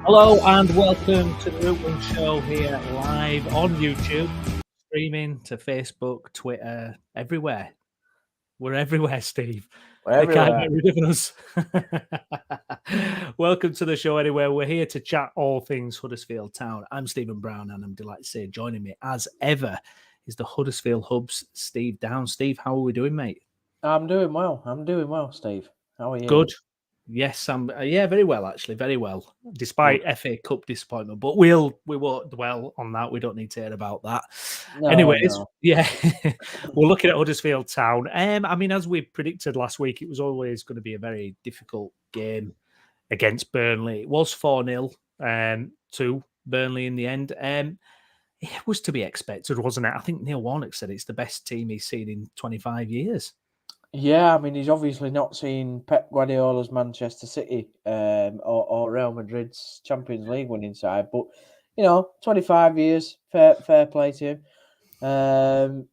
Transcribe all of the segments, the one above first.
Hello and welcome to the Root One Show here live on YouTube, streaming to Facebook, Twitter, everywhere. We're everywhere, Steve. They can't get rid of us. Welcome to the show anyway. We're here to chat all things Huddersfield Town. I'm Steven Browne and I'm delighted to say joining me as ever is the Huddersfield Hub's Steve Down. Steve, how are we doing, mate? I'm doing well, Steve. How are you? Good. Yes, I'm. Very well, actually, very well. Despite FA Cup disappointment, but we won't dwell on that. We don't need to hear about that. Anyways, yeah, we're looking at Huddersfield Town. I mean, as we predicted last week, it was always going to be a very difficult game against Burnley. It was 4-0 to Burnley in the end. It was to be expected, wasn't it? I think Neil Warnock said it's the best team he's seen in 25 years. Yeah, I mean, he's obviously not seen Pep Guardiola's Manchester City or Real Madrid's Champions League winning side, but 25 years, fair play to him.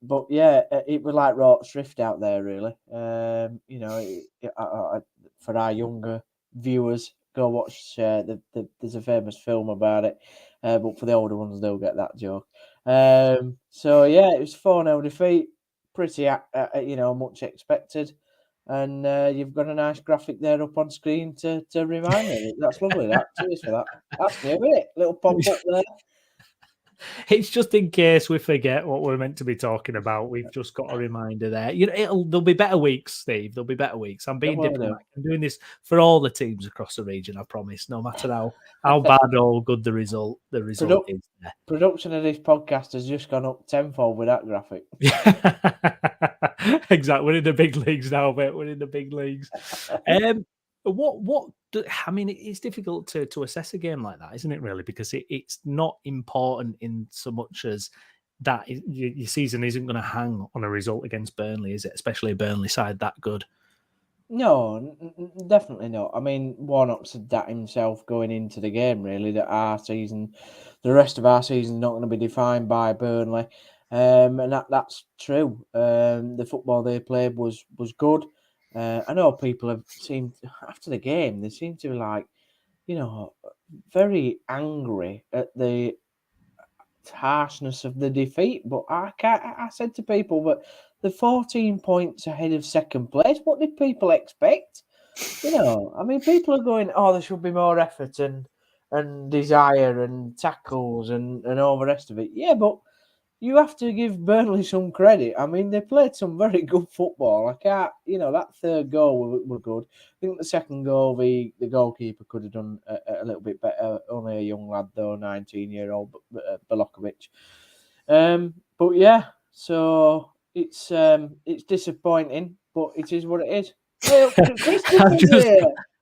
But yeah, it was like Rorke's Drift out there, really. For our younger viewers, go watch. There's a famous film about it, but for the older ones, they'll get that joke. So yeah, it was 4-0 defeat. Pretty, much expected, and you've got a nice graphic there up on screen to remind me. That's lovely. That cheers for that. That's new, isn't it? Little pop up there. It's just in case we forget what we're meant to be talking about. We've just got a reminder there. There'll be better weeks, Steve. There'll be better weeks. I'm being diplomatic. I'm doing this for all the teams across the region. I promise. No matter how bad or good the result is there. Production of this podcast has just gone up tenfold with that graphic. Exactly. We're in the big leagues now, mate. We're in the big leagues. I mean, it's difficult to assess a game like that, isn't it, really? Because it's not important in so much as that your season isn't going to hang on a result against Burnley, is it? Especially a Burnley side that good. No, definitely not. I mean, Warnock said that himself going into the game, really, that the rest of our season is not going to be defined by Burnley. And that's true. The football they played was good. I know people have seemed, after the game, they seem to be like, very angry at the harshness of the defeat. But I said to people, but the 14 points ahead of second place, what did people expect? I mean, people are going, there should be more effort and desire and tackles and all the rest of it. Yeah, but you have to give Burnley some credit. I mean, they played some very good football. That third goal were good. I think the second goal, the goalkeeper could have done a little bit better. Only a young lad, though, 19-year-old Balokovic. But yeah, so it's disappointing, but it is what it is.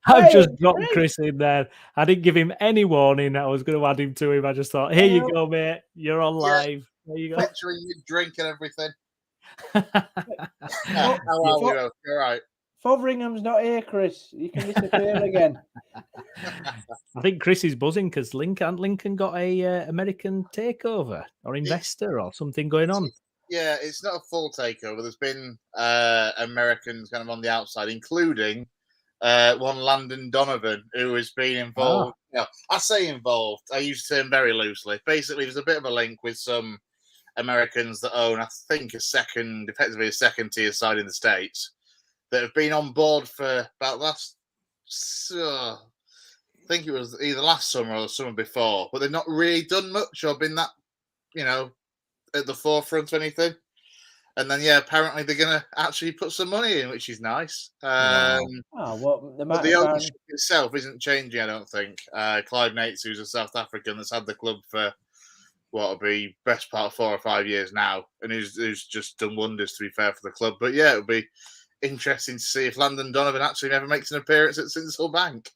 I've just dropped Chris in there. I didn't give him any warning that I was going to add him to him. I just thought, here you go, mate. You're on live. There you go. Picturing you drink and everything. How are we? All right. Fotheringham's not here, Chris. You can disappear again. I think Chris is buzzing because Lincoln got a American takeover or investor or something going on. Yeah, it's not a full takeover. There's been Americans kind of on the outside, including one Landon Donovan, who has been involved. I say involved. I use the term very loosely. Basically, there's a bit of a link with some Americans that own, I think, effectively a second-tier side in the States that have been on board for about I think it was either last summer or the summer before, but they've not really done much or been that, at the forefront of anything. And then, apparently they're going to actually put some money in, which is nice. But the ownership itself isn't changing, I don't think. Clive Nates, who's a South African that's had the club for what'll be best part of 4 or 5 years now, and who's just done wonders, to be fair, for the club. But yeah, it'll be interesting to see if Landon Donovan actually never makes an appearance at Sinsel Bank.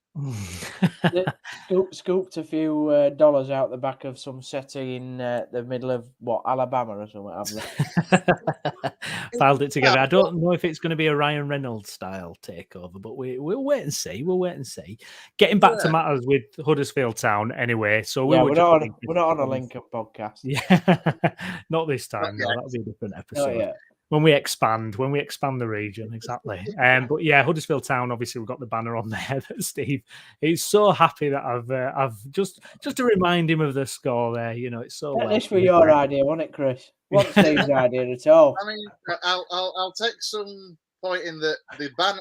Scooped a few dollars out the back of some settee in the middle of Alabama or something. Filed it together. I don't know if it's going to be a Ryan Reynolds style takeover, but we'll wait and see. Getting back to matters with Huddersfield Town, anyway. So we're not on a Lincoln podcast. Yeah, not this time. No, that'll be a different episode. when we expand the region, exactly. But yeah, Huddersfield Town. Obviously, we've got the banner on there. That Steve, he's so happy that I've just to remind him of the score there. You know, it's so. This was your idea, wasn't it, Chris? Wasn't Steve's idea at all. I mean, I'll take some point in that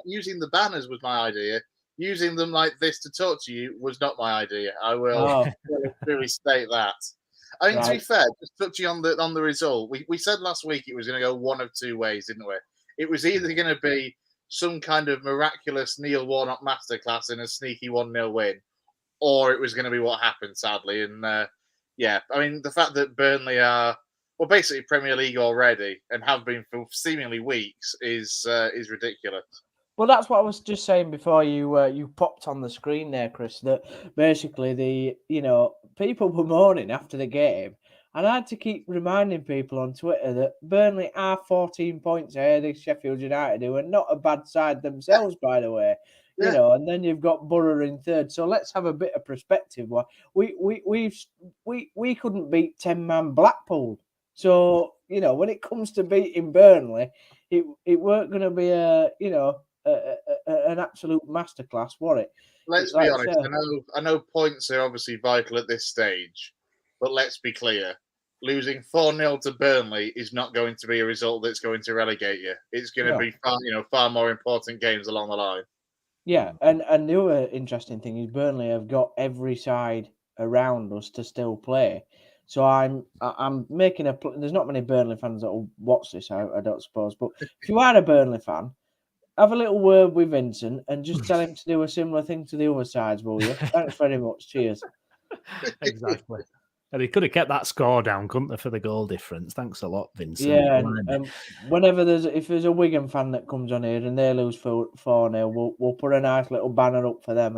using the banners was my idea. Using them like this to talk to you was not my idea. I will really state that. I mean, to be fair, just touching on the result, we said last week it was going to go one of two ways, didn't we? It was either going to be some kind of miraculous Neil Warnock masterclass in a sneaky 1-0 win, or it was going to be what happened, sadly. And yeah, I mean, the fact that Burnley are basically Premier League already and have been for seemingly weeks is ridiculous. Well, that's what I was just saying before you popped on the screen there, Chris, that basically people were moaning after the game, and I had to keep reminding people on Twitter that Burnley are 14 points ahead of Sheffield United, who are not a bad side themselves, by the way. Yeah. And then you've got Borough in third. So let's have a bit of perspective. We couldn't beat 10-man Blackpool. So, when it comes to beating Burnley, it weren't going to be an absolute masterclass, was it? Let's be honest. I know points are obviously vital at this stage, but let's be clear: losing 4-0 to Burnley is not going to be a result that's going to relegate you. It's going to be far more important games along the line. Yeah, and the other interesting thing is Burnley have got every side around us to still play. So I'm making there's not many Burnley fans that will watch this, I don't suppose. But if you are a Burnley fan, have a little word with Vincent and just tell him to do a similar thing to the other sides, will you? Thanks very much. Cheers. Exactly. And he could have kept that score down, couldn't they, for the goal difference? Thanks a lot, Vincent. Yeah, and whenever if there's a Wigan fan that comes on here and they lose 4-0, we'll put a nice little banner up for them.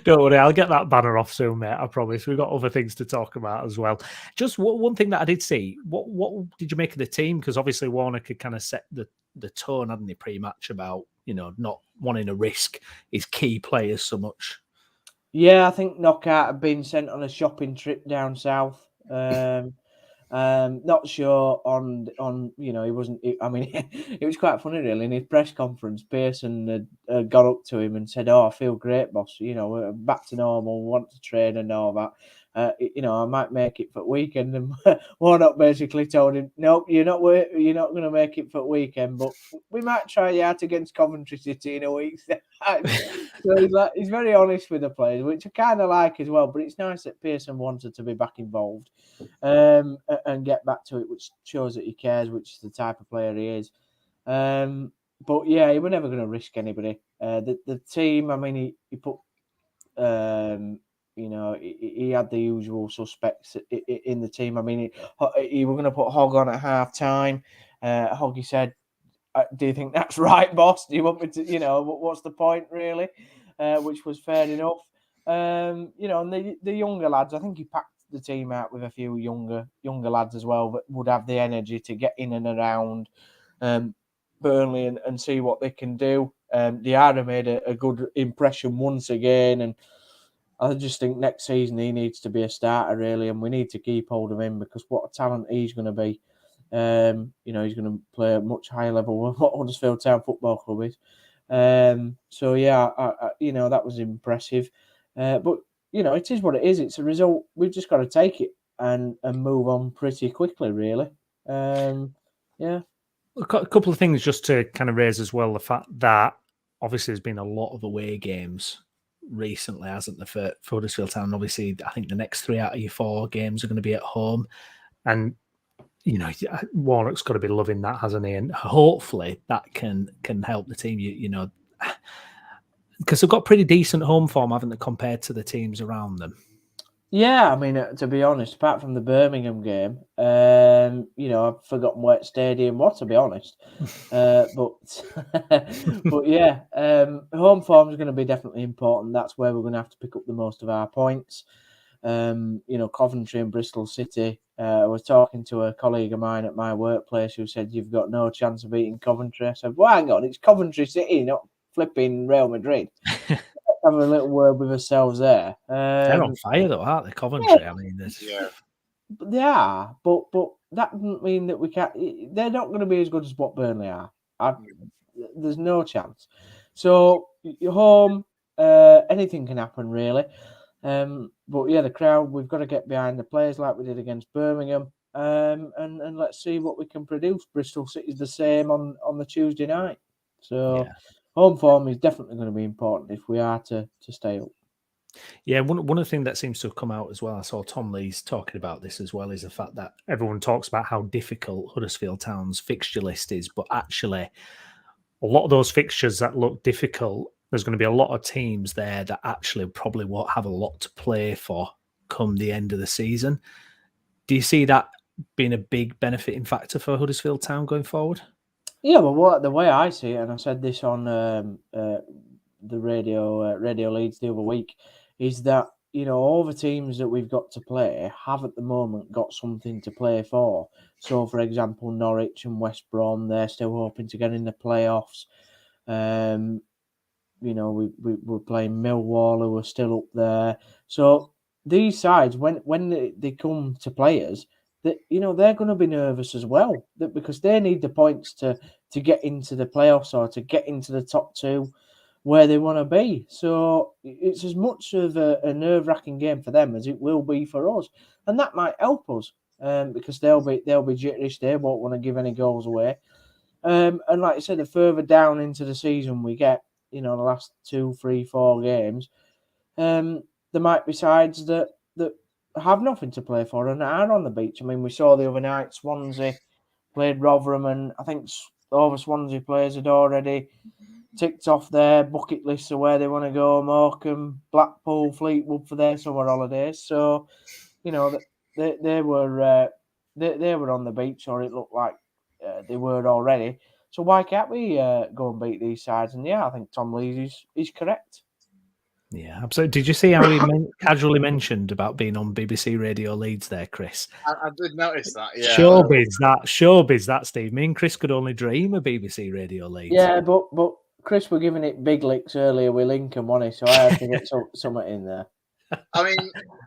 Don't worry, I'll get that banner off soon, mate. I promise. We've got other things to talk about as well. Just one thing that I did see. What did you make of the team? Because obviously Warnock had kind of set the tone, hadn't he, pre-match about not wanting to risk his key players so much. Yeah, I think Knockout had been sent on a shopping trip down south. Not sure on he wasn't. It was quite funny really. In his press conference, Pearson had got up to him and said, "Oh, I feel great, boss. We're back to normal. Want to train and all that. I might make it for the weekend." And Warnock basically told him, "Nope, you're not going to make it for the weekend, but we might try you out against Coventry City in a week's time." So he's very honest with the players, which I kind of like as well. But it's nice that Pearson wanted to be back involved and get back to it, which shows that he cares, which is the type of player he is. But yeah, he was never going to risk anybody. The team, he put. He had the usual suspects in the team. He were going to put Hogg on at half time. Hoggy said, "Do you think that's right, boss? Do you want me to, what's the point, really?" Which was fair enough. And the younger lads, I think he packed the team out with a few younger lads as well that would have the energy to get in and around Burnley and see what they can do. Diarra made a good impression once again, and I just think next season he needs to be a starter, really, and we need to keep hold of him because what a talent he's going to be. He's going to play at a much higher level than what Huddersfield Town Football Club is. So, yeah, that was impressive. But, it is what it is. It's a result. We've just got to take it and move on pretty quickly, really. Yeah. A couple of things just to kind of raise as well, the fact that obviously there's been a lot of away games recently, hasn't there, for Huddersfield Town? Obviously, I think the next 3 out of your 4 games are going to be at home. And, Warnock's got to be loving that, hasn't he? And hopefully that can help the team, because they've got pretty decent home form, haven't they, compared to the teams around them? Yeah, to be honest, apart from the Birmingham game, I've forgotten what stadium was, to be honest. But yeah, home form is going to be definitely important. That's where we're going to have to pick up the most of our points. Coventry and Bristol City. I was talking to a colleague of mine at my workplace who said, "You've got no chance of beating Coventry." I said, "Well, hang on, it's Coventry City, not flipping Real Madrid." Have a little word with ourselves there. They're on fire, though, aren't they, Coventry? Yeah. They are, but that doesn't mean that we can't. They're not going to be as good as what Burnley are. There's no chance. So you're home. Anything can happen, really. But yeah, the crowd, we've got to get behind the players like we did against Birmingham. And let's see what we can produce. Bristol City's the same on the Tuesday night. So home form is definitely going to be important if we are to stay up. Yeah, one of the things that seems to have come out as well, I saw Tom Lees talking about this as well, is the fact that everyone talks about how difficult Huddersfield Town's fixture list is, but actually a lot of those fixtures that look difficult, there's going to be a lot of teams there that actually probably won't have a lot to play for come the end of the season. Do you see that being a big benefiting factor for Huddersfield Town going forward? Yeah, well, the way I see it, and I said this on the radio leads the other week, is that all the teams that we've got to play have at the moment got something to play for. So, for example, Norwich and West Brom, they're still hoping to get in the playoffs. We're playing Millwall, who are still up there. So these sides, when they come to players, that they're going to be nervous as well, because they need the points to get into the playoffs or to get into the top two where they want to be. So it's as much of a nerve-wracking game for them as it will be for us, and that might help us because they'll be jitterish. They won't want to give any goals away. And like I said, the further down into the season we get, the last 2, 3, 4 games, there might be sides that have nothing to play for and are on the beach. I mean, we saw the other night Swansea played Rotherham, and I think all the Swansea players had already ticked off their bucket lists of where they want to go: Morecambe, Blackpool, Fleetwood for their summer holidays. So, they were on the beach, or it looked like they were already. So why can't we go and beat these sides? And yeah, I think Tom Lees is correct. Yeah, absolutely. Did you see how he casually mentioned about being on BBC Radio Leeds there, Chris? I did notice that, yeah. Showbiz that, Steve. Me and Chris could only dream of BBC Radio Leeds. Yeah, but Chris were giving it big licks earlier with Lincoln, wasn't he? So I had to get something in there. I mean,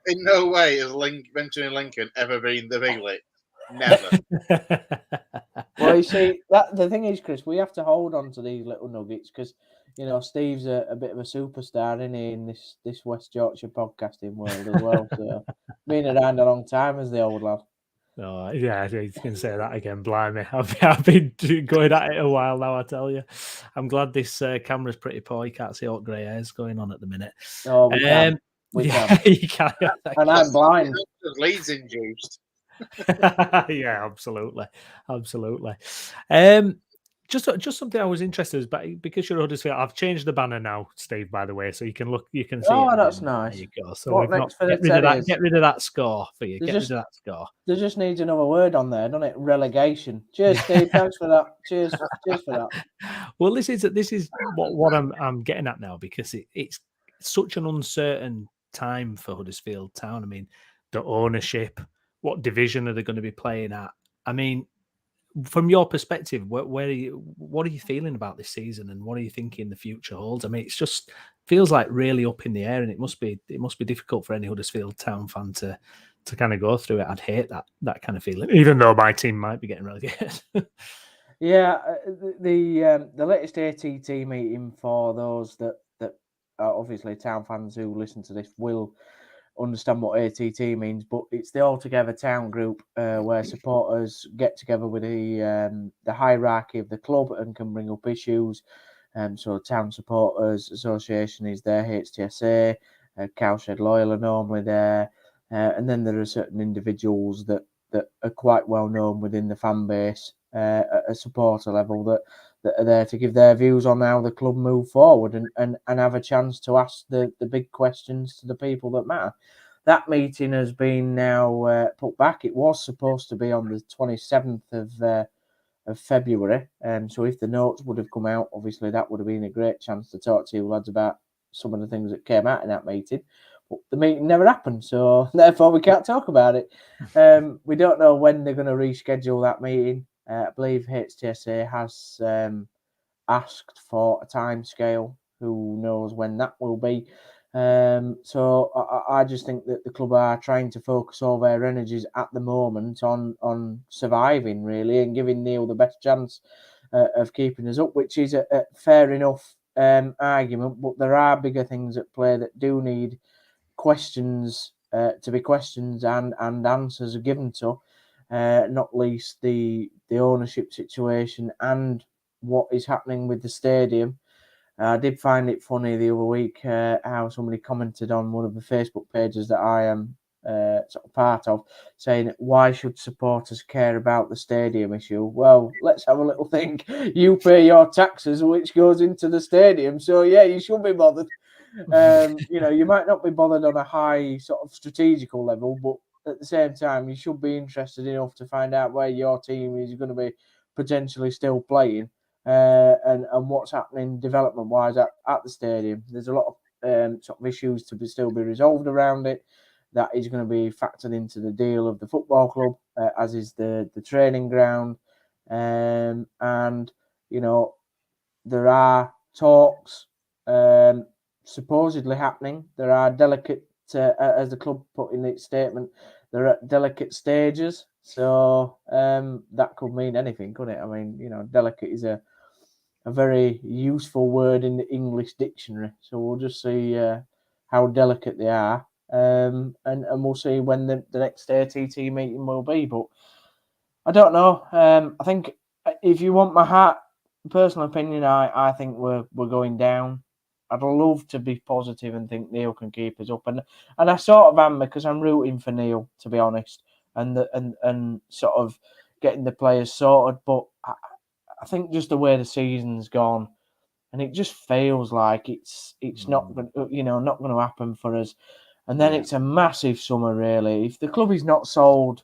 in no way has mentioning Lincoln ever been the big lick. Never. Well, you see, the thing is, Chris, we have to hold on to these little nuggets because, Steve's a bit of a superstar, isn't he, in this West Yorkshire podcasting world as well. So, been around a long time as the old lad. Oh, yeah, you can say that again, blimey. I've been going at it a while now, I tell you. I'm glad this camera's pretty poor. You can't see what grey hair's going on at the minute. Oh, we can. We can. You can. And I'm blind. Leeds induced. Yeah, absolutely. Just something I was interested in, but because you're Huddersfield, I've changed the banner now, Steve, by the way, so you can see. Oh, that's nice. There you go. So what next for the Terriers? Get rid of that score for you. Get rid of that score. There just needs another word on there, doesn't it? Relegation. Cheers, Steve. Thanks for that. Cheers for that. Well, this is what I'm getting at now, because it's such an uncertain time for Huddersfield Town. I mean, the ownership, what division are they going to be playing at? I mean, from your perspective, what are you feeling about this season, and what are you thinking the future holds? I mean, it's just feels like really up in the air, and it must be difficult for any Huddersfield Town fan to kind of go through it. I'd hate that kind of feeling, even though my team might be getting relegated. Yeah, the latest ATT meeting, for those that are obviously Town fans who listen to this will understand what ATT means, but it's the Altogether Town group where supporters get together with the hierarchy of the club and can bring up issues. So Town Supporters Association is there, HTSA, Cowshed Loyal are normally there, and then there are certain individuals that are quite well known within the fan base at a supporter level that are there to give their views on how the club move forward and have a chance to ask the big questions to the people that matter. That meeting has been now put back. It was supposed to be on the 27th of February. So if the notes would have come out, obviously that would have been a great chance to talk to you lads about some of the things that came out in that meeting. But the meeting never happened, so therefore we can't talk about it. We don't know when they're going to reschedule that meeting. I believe HTSA has asked for a time scale. Who knows when that will be? So I just think that the club are trying to focus all their energies at the moment on surviving, really, and giving Neil the best chance of keeping us up, which is a fair enough argument. But there are bigger things at play that do need questions to be questions and answers are given to, not least the ownership situation and what is happening with the stadium. I did find it funny the other week how somebody commented on one of the Facebook pages that I am sort of part of, saying, why should supporters care about the stadium issue? Well, let's have a little think. You pay your taxes, which goes into the stadium. So, yeah, you should be bothered. You might not be bothered on a high sort of strategical level, but at the same time, you should be interested enough to find out where your team is going to be potentially still playing. And what's happening development wise at the stadium. There's a lot of sort of issues to still be resolved around it. That is going to be factored into the deal of the football club, as is the training ground. And there are talks supposedly happening. There are delicate, as the club put in its statement, they're at delicate stages. So that could mean anything, couldn't it? I mean, delicate is a very useful word in the English dictionary. So we'll just see how delicate they are. And we'll see when the next ATT meeting will be. But I don't know. I think if you want my personal opinion, I think we're going down. I'd love to be positive and think Neil can keep us up, and I sort of am, because I'm rooting for Neil, to be honest, and sort of getting the players sorted. But I think just the way the season's gone, and it just feels like it's not going to happen for us. And then it's a massive summer, really. If the club is not sold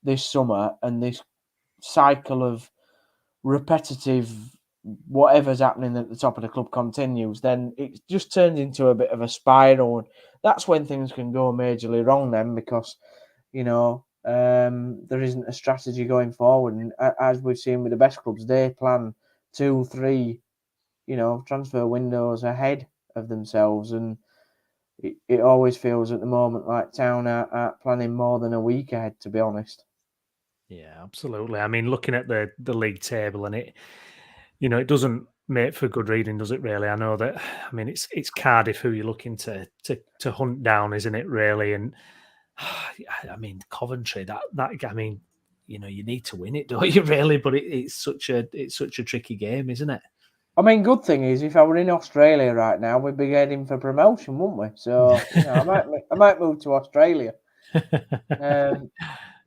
this summer, and this cycle of repetitive whatever's happening at the top of the club continues, then it just turns into a bit of a spiral. And that's when things can go majorly wrong then, because there isn't a strategy going forward. And as we've seen with the best clubs, they plan 2-3 transfer windows ahead of themselves, and it always feels at the moment like Town are planning more than a week ahead, to be honest. Yeah, absolutely. I mean, looking at the league table, and it doesn't make for good reading, does it? Really, I know that. I mean, it's Cardiff who you're looking to hunt down, isn't it? Really, and I mean Coventry. That I mean, you need to win it, don't you? Really, but it's such a tricky game, isn't it? I mean, good thing is, if I were in Australia right now, we'd be heading for promotion, wouldn't we? So I might move to Australia.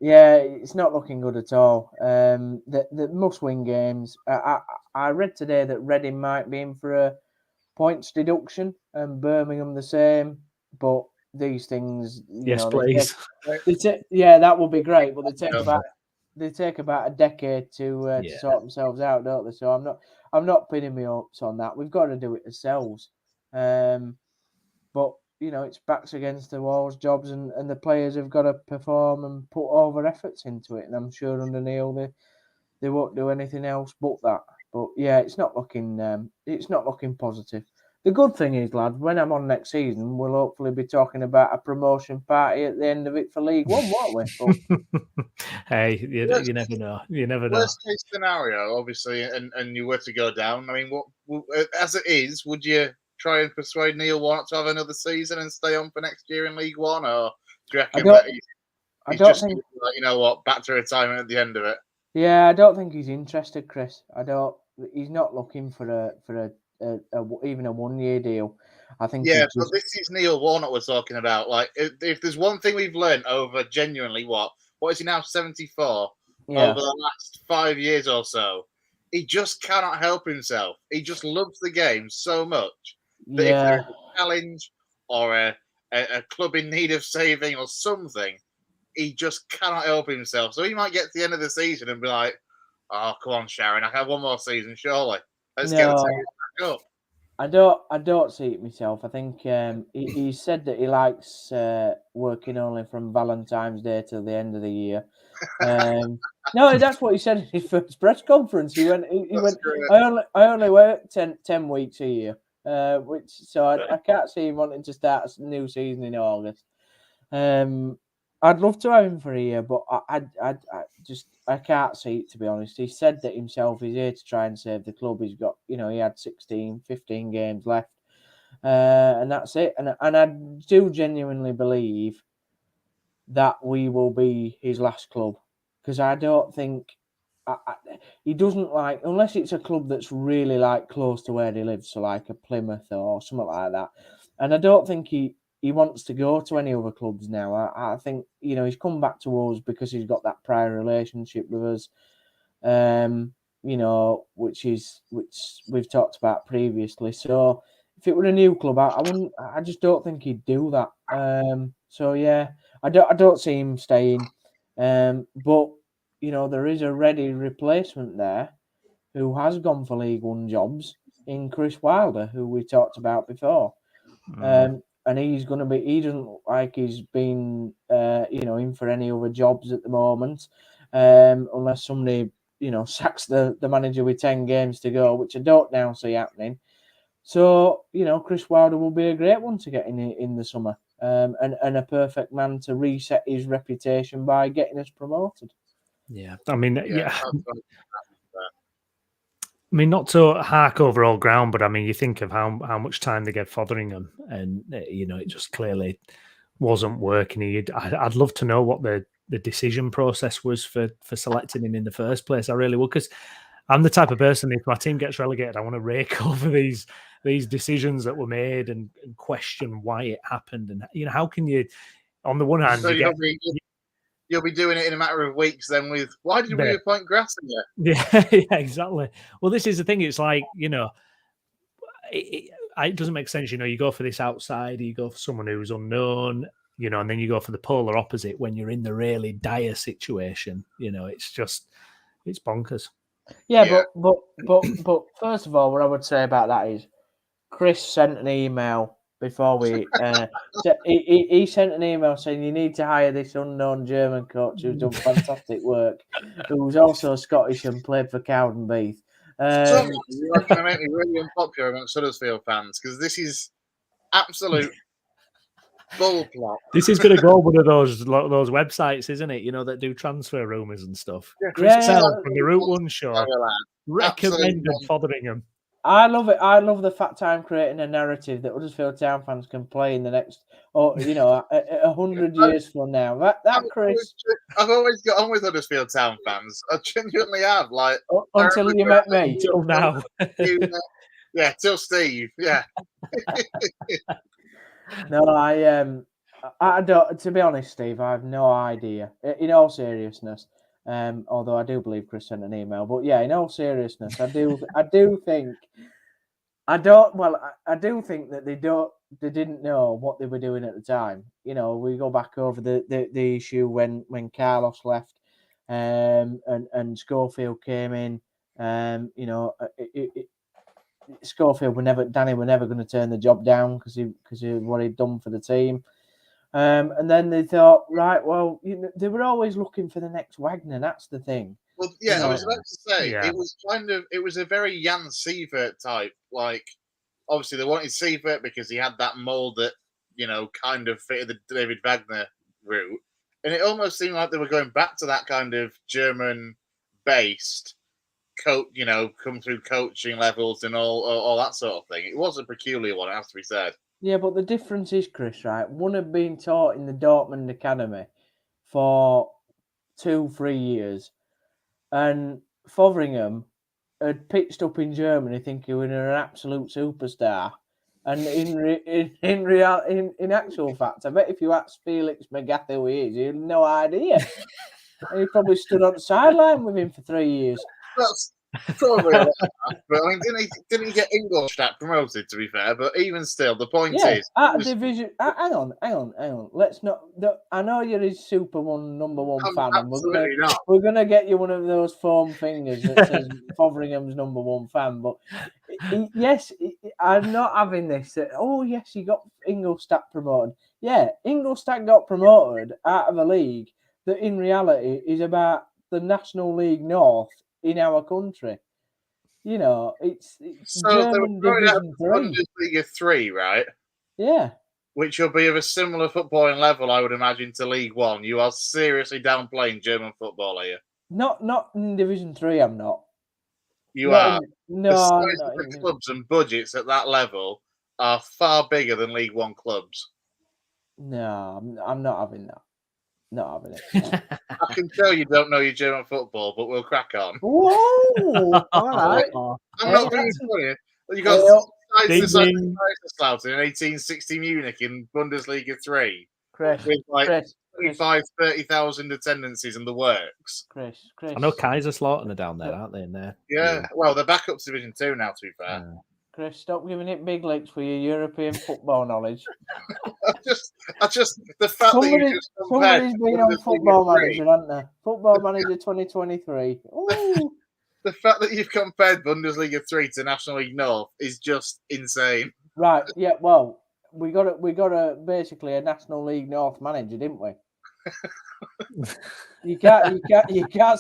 Yeah, it's not looking good at all. The must-win games. I read today that Reading might be in for a points deduction, and Birmingham the same. But these things, yes, please. That would be great. But they take about a decade to sort themselves out, don't they? So I'm not pinning my hopes on that. We've got to do it ourselves. But it's backs against the walls, jobs, and the players have got to perform and put all their efforts into it. And I'm sure under Neil they won't do anything else but that. But yeah, it's not looking positive. The good thing is, lad, when I'm on next season, we'll hopefully be talking about a promotion party at the end of it for League One, won't we? But... hey, you never know. You never know. Worst case scenario, obviously, and you were to go down. I mean, what as it is, would you try and persuade Neil Warnock to have another season and stay on for next year in League One, or do you reckon that he's just think, like, you know what, back to retirement at the end of it? Yeah, I don't think he's interested, Chris. He's not looking for even a 1-year deal. I think. Yeah, but this is Neil Warnock we're talking about. Like, if there's one thing we've learned over genuinely, what is he now, 74? Yeah. Over the last 5 years or so, he just cannot help himself. He just loves the game so much that if there's a challenge or a club in need of saving or something, he just cannot help himself. So he might get to the end of the season and be like, "Oh, come on, Sharon, I can have one more season, surely. Let's get the Terriers back up." I don't see it myself. I think he said that he likes working only from Valentine's Day till the end of the year. No, that's what he said in his first press conference. He went. I only work 10 weeks a year. I can't see him wanting to start a new season in August. I'd love to have him for a year, but I can't see it, to be honest. He said that himself. He's here to try and save the club. He's got, he had 15 games left, and that's it. And I do genuinely believe that we will be his last club, because I don't think he doesn't like, unless it's a club that's really like close to where he lives, so like a Plymouth or something like that. And I don't think he wants to go to any other clubs now. I think, he's come back to us because he's got that prior relationship with us, which we've talked about previously. So if it were a new club, I just don't think he'd do that. I don't see him staying. But there is a ready replacement there who has gone for League One jobs in Chris Wilder, who we talked about before. And he doesn't like he's been, in for any other jobs at the moment, unless somebody, sacks the manager with 10 games to go, which I don't now see happening. So, Chris Wilder will be a great one to get in the summer, and a perfect man to reset his reputation by getting us promoted. Yeah, I mean, I mean, not to hark over all ground, but I mean, you think of how much time they gave Fotheringham, and it just clearly wasn't working. I'd love to know what the decision process was for selecting him in the first place. I really would, because I'm the type of person, if my team gets relegated, I want to rake over these decisions that were made and question why it happened. And how can you, on the one hand, so you'll be doing it in a matter of weeks then with, why did we appoint Grassinger? Yeah, exactly. Well, this is the thing. It's like, it doesn't make sense. You go for this outsider, you go for someone who's unknown, and then you go for the polar opposite when you're in the really dire situation. It's bonkers. Yeah. But first of all, what I would say about that is Chris sent an email before we he sent an email saying you need to hire this unknown German coach who's done fantastic work, who's also Scottish and played for Cowdenbeath. You're going to make me really unpopular amongst Huddersfield fans, because this is absolute bull plot. This is going to go one of those websites, isn't it? That do transfer rumours and stuff. Chris Tell from the Route 1 show recommended Fotheringham. I love it. I love the fact I'm creating a narrative that Huddersfield Town fans can play in the next, 100 years from now. That Chris. I've always got on with Huddersfield Town fans. I genuinely have. Like until you met me. Till now. Till Steve. Yeah. No, I don't. To be honest, Steve, I have no idea. In all seriousness. Although I do believe Chris sent an email, but yeah, in all seriousness, I do think that they didn't know what they were doing at the time. We go back over the issue when Carlos left, and Schofield came in. Schofield Danny were never going to turn the job down because of what he'd done for the team. And then they thought, right, well, they were always looking for the next Wagner. That's the thing. Well, yeah, I was about to say, it was a very Jan Sievert type. Like, obviously they wanted Sievert because he had that mold that, kind of fitted the David Wagner route. And it almost seemed like they were going back to that kind of German-based coach, come through coaching levels and all that sort of thing. It was a peculiar one, it has to be said. Yeah, but the difference is, Chris, right? One had been taught in the Dortmund Academy for 2-3 years, and Fotheringham had pitched up in Germany thinking he was an absolute superstar. And in actual fact, I bet if you asked Felix Magath who he is, he had no idea. And he probably stood on the sideline with him for 3 years. That's probably a lot, but I mean, didn't he get Ingolstadt promoted? To be fair, but even still, the point is, division. Hang on. Let's not. I know you're his number one fan, and we're gonna get you one of those foam fingers that says Fotheringham's number one fan. But I'm not having this. Yes, he got Ingolstadt promoted. Yeah, Ingolstadt got promoted out of a league that, in reality, is about the National League North in our country. you know, it's So German they were going out Division of 3. Bundesliga 3, right? Yeah. Which will be of a similar footballing level, I would imagine, to League One. You are seriously downplaying German football, are you? Not in Division 3, I'm not. You Not are. in, The no, size not of the in, clubs and budgets at that level are far bigger than League One clubs. no, I'm not having that. Not having it. I can tell you don't know your German football, but we'll crack on. Whoa! All right. I'm Hey, not being that's- funny. You got Hey, sides to Kaiserslautern in 1860 Munich in Bundesliga 3 Chris, with like Chris, 30,000 attendances and the works. Chris. I know Kaiserslautern are down there, aren't they? In there. Yeah. Well, they're back up to Division 2 now, to be fair. Chris, stop giving it big licks for your European football knowledge. I just the fact that you just compared somebody's been on Football Manager, hasn't they? Football Manager 2023. Ooh. The fact that you've compared Bundesliga 3 to National League North is just insane. Right, yeah, well, we got a basically a National League North manager, didn't we? You can't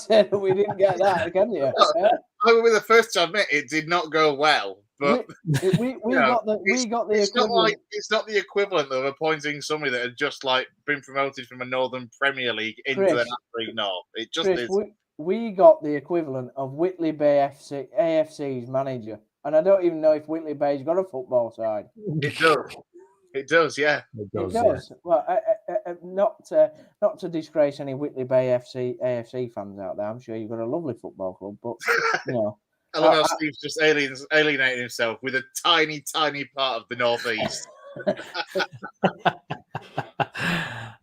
say that we didn't get that, can you? I will be the first to admit it did not go well, but we got the equivalent. It's not the equivalent of appointing somebody that had just like been promoted from a Northern Premier League into the National League North. It just is. We got the equivalent of Whitley Bay AFC's manager, and I don't even know if Whitley Bay's got a football side. It does. It does, yeah. It does. Yeah. Well, not to disgrace any Whitley Bay AFC fans out there. I'm sure you've got a lovely football club, but you know. I love how Steve's just alienating himself with a tiny, tiny part of the northeast.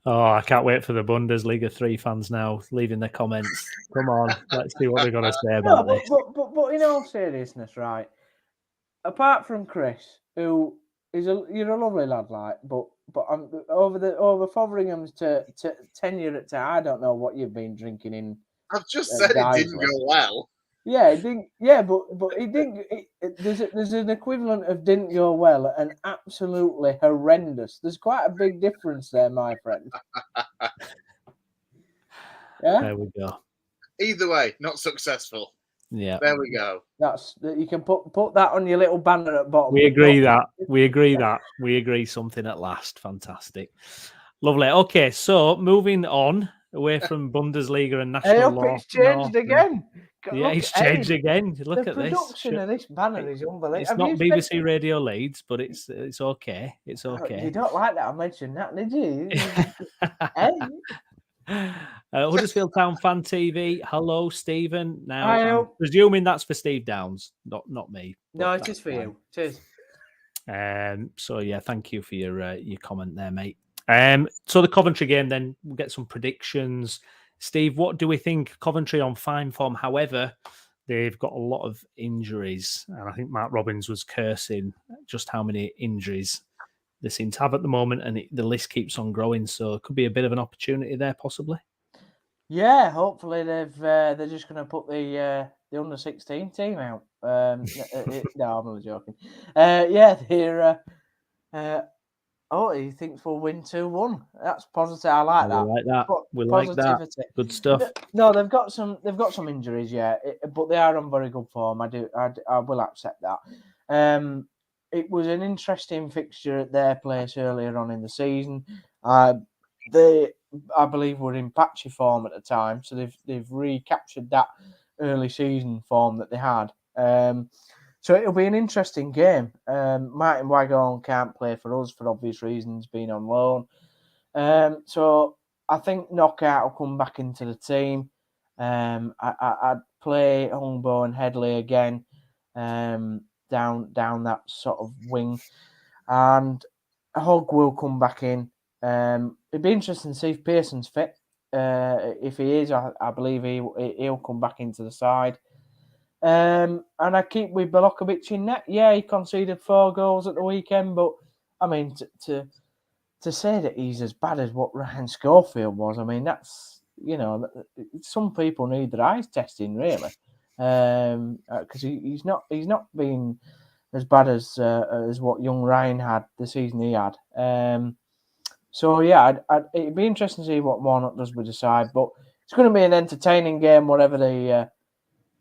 Oh, I can't wait for the Bundesliga 3 fans now leaving their comments. Come on, let's see what they're going to say about this. But in all seriousness, right? Apart from Chris, who you're a lovely lad, like, but I'm over Fotheringham's to tenure at I don't know what you've been drinking in. I've just said it didn't go well. Yeah, it didn't. Yeah, but it didn't. There's an equivalent of didn't go well and absolutely horrendous. There's quite a big difference there, my friend. Yeah, there we go. Either way, not successful. Yeah, there we go. You can put that on your little banner at bottom. We agree that. We agree something at last. Fantastic, lovely. Okay, so moving on away from Bundesliga and national law. It's changed again. Yeah, it's changed again. Look at this. The production of this banner is unbelievable. It's not BBC Radio Leeds, but it's okay. It's okay. You don't like that I mentioned that, did you? Huddersfield Town Fan TV. Hello, Stephen. Now, I'm presuming that's for Steve Downs, not me. No, it is for you. Cheers. So yeah, thank you for your comment there, mate. So the Coventry game, then we'll get some predictions. Steve, what do we think? Coventry on fine form. However, they've got a lot of injuries. And I think Mark Robbins was cursing just how many injuries they seem to have at the moment. And the list keeps on growing. So it could be a bit of an opportunity there, possibly. Yeah, hopefully they're just going to put the under-16 team out. No, I'm only joking. Yeah, they're... he thinks we'll win 2-1. That's positive. I like that. We like that. We like that. Good stuff. No, they've got some injuries, yeah, but they are on very good form. I will accept that. It was an interesting fixture at their place earlier on in the season. They, I believe, were in patchy form at the time, so they've recaptured that early season form that they had. So it'll be an interesting game. Martin Waghorn can't play for us for obvious reasons, being on loan. So I think Knockout will come back into the team. I'd play Hungbo and Headley again down that sort of wing. And Hogg will come back in. It'd be interesting to see if Pearson's fit. If he is, I believe he'll come back into the side. And I keep with Belokovic in net. Yeah, he conceded 4 goals at the weekend, but I mean, to say that he's as bad as what Ryan Schofield was, I mean, that's, you know, some people need their eyes testing, really, because he's not been as bad as what young Ryan had the season he had. So yeah, it'd be interesting to see what Warnock does with the side, but it's going to be an entertaining game, whatever the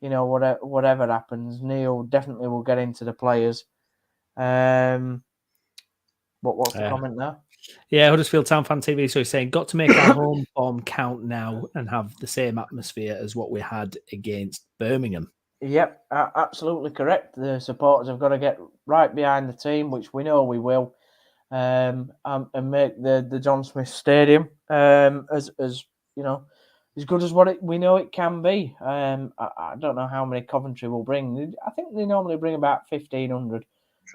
whatever happens, Neil definitely will get into the players. What's the comment there? Yeah, Huddersfield Town Fan TV. So he's saying, got to make our home form count now and have the same atmosphere as what we had against Birmingham. Yep, absolutely correct. The supporters have got to get right behind the team, which we know we will, and make the John Smith Stadium as good as what we know it can be. I don't know how many Coventry will bring. I think they normally bring about 1,500,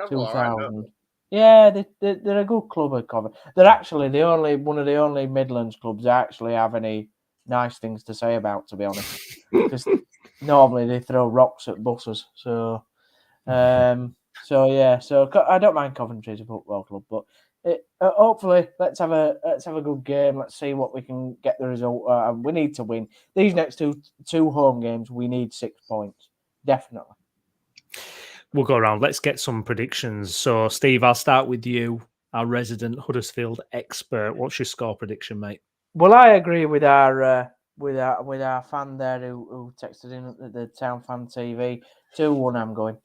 2,000. Yeah, they're a good club at Coventry. They're actually one of the only Midlands clubs I actually have any nice things to say about, to be honest. Because normally they throw rocks at buses. So I don't mind Coventry as a football club, but hopefully let's have a good game. Let's see what we can get the result. We need to win these next two home games. We need 6 points, definitely. We'll go around. Let's get some predictions. So, Steve, I'll start with you, our resident Huddersfield expert. What's your score prediction, mate? Well, I agree with our fan there who texted in at the Town Fan TV. 2-1. I'm going.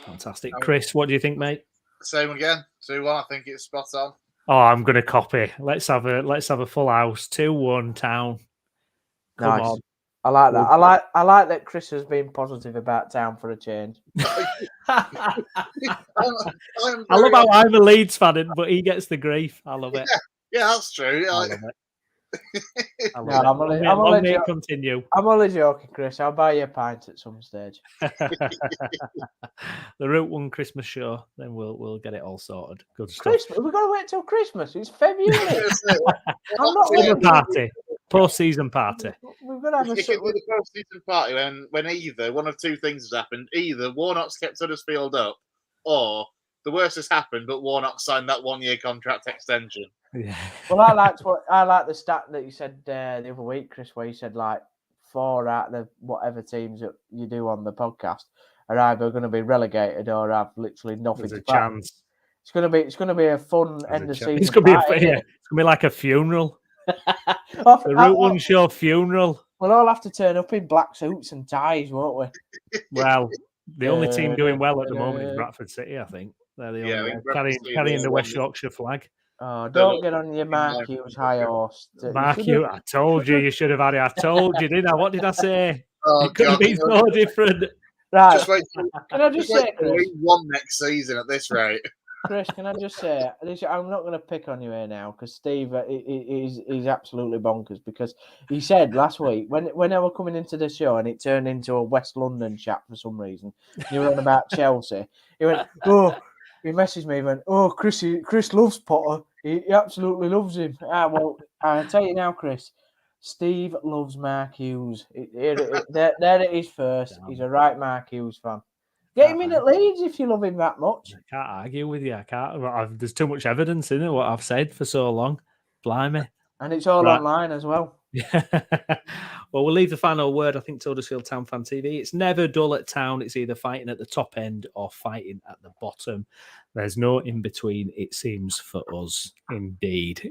Fantastic, Chris. What do you think, mate? Same again. 2-1. I think it's spot on. Oh, I'm going to copy. Let's have a full house. 2-1 Town. Come on. I like that. I like that Chris has been positive about Town for a change. I love how I'm a Leeds fan, but he gets the grief. I love it. Yeah, that's true. I love it. I'm only continue. I'm only joking, Chris. I'll buy you a pint at some stage. The Route 1 Christmas show, then we'll get it all sorted. Good stuff. Christmas? We've got to wait till Christmas. It's February. I'm not waiting. Party. Post-season party. We've got to have a post-season party when either one of two things has happened. Either Warnock's kept Huddersfield up, or the worst has happened, but Warnock signed that 1-year contract extension. Yeah. Well, I like the stat that you said the other week, Chris, where you said like 4 out of the whatever teams that you do on the podcast are either going to be relegated or have literally nothing. There's a chance. It's going to be a fun end of season. It's going to be like a funeral. The Route 1 show funeral. We'll all have to turn up in black suits and ties, won't we? Well, the only team doing well at the moment is Bradford City, I think. They're the only carrying the West Yorkshire flag. Oh, don't get on your Mark Hughes high horse. Mark Hughes, I told you should have had it. I told you, didn't I? What did I say? It couldn't be so different. Right. Just wait. Can I just say, Chris? We won next season at this rate. Chris, can I just say, I'm not going to pick on you here now because Steve is absolutely bonkers because he said last week when I was coming into the show and it turned into a West London chat for some reason, you were on about Chelsea. He went, he messaged me, he went, Chris loves Potter. He absolutely loves him. Well, I'll tell you now, Chris, Steve loves Mark Hughes. There it is first. He's a right Mark Hughes fan. Get him in at Leeds if you love him that much. I can't argue with you. I can't. There's too much evidence in it, what I've said for so long. Blimey. And it's all online as well. Yeah. Well, we'll leave the final word, I think, to Huddersfield Town Fan TV. It's never dull at Town. It's either fighting at the top end or fighting at the bottom. There's no in between, it seems, for us. Indeed.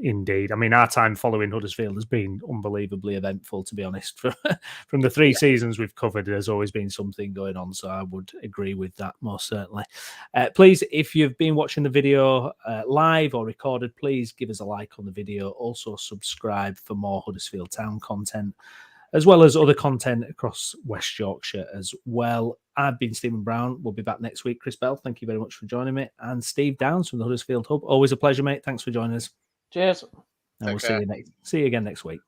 I mean, our time following Huddersfield has been unbelievably eventful, to be honest. From the 3 seasons we've covered, there's always been something going on. So I would agree with that, most certainly. Please, if you've been watching the video live or recorded, please give us a like on the video. Also, subscribe for more Huddersfield Town content, as well as other content across West Yorkshire as well. I've been Steven Browne. We'll be back next week. Chris Bell, thank you very much for joining me. And Steve Downs from the Huddersfield Hub. Always a pleasure, mate. Thanks for joining us. Cheers. And we'll see you again next week.